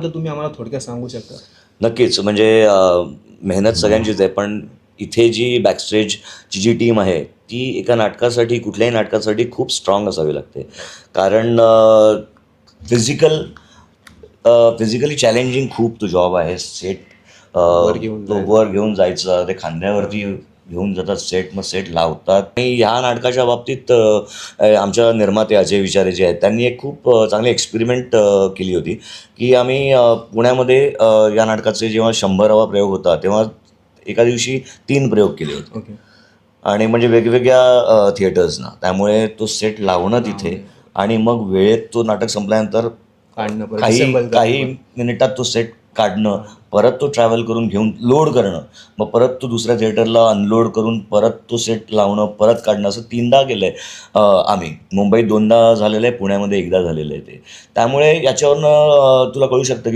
त्याबद्दल तुम्ही आम्हाला थोडक्यात सांगू शकता? नक्कीच. म्हणजे मेहनत सगळ्यांचीच आहे, पण इथे जी बॅकस्टेजची जी टीम आहे, ती एका नाटकासाठी, कुठल्याही नाटकासाठी खूप स्ट्राँग असावी लागते. कारण फिजिकली चॅलेंजिंग खूप तो जॉब आहे. सेट वर घेऊन तो जायचं. वर घेऊन जायचा, ते खांद्यावरती घेऊन जातात सेट, मग सेट लावतात. आणि ह्या नाटकाच्या बाबतीत आमच्या निर्माते अजय विचारे जे आहेत, त्यांनी एक खूप चांगली एक्सपेरिमेंट केली होती, की आम्ही पुण्यामध्ये या नाटकाचे जेव्हा 100वा प्रयोग होता, तेव्हा एका दिवशी 3 प्रयोग केले होते. ओके. आणि म्हणजे वेगवेगळ्या थिएटर्सना. त्यामुळे तो सेट लावणं तिथे आणि मग वेळेत तो नाटक संपल्यानंतर काढणं परत काही डिसेंबल काही करणं. मिनिटात तो सेट काढणं, परत तो ट्रॅव्हल करून घेऊन लोड करणं, मग परत तो दुसऱ्या थिएटरला अनलोड करून परत तो सेट लावणं, परत काढणं, असं 3दा केलं आहे आम्ही. मुंबईत 2दा झालेलं आहे, पुण्यामध्ये 1दा झालेलं आहे ते. त्यामुळे याच्यावरनं तुला कळू शकतं की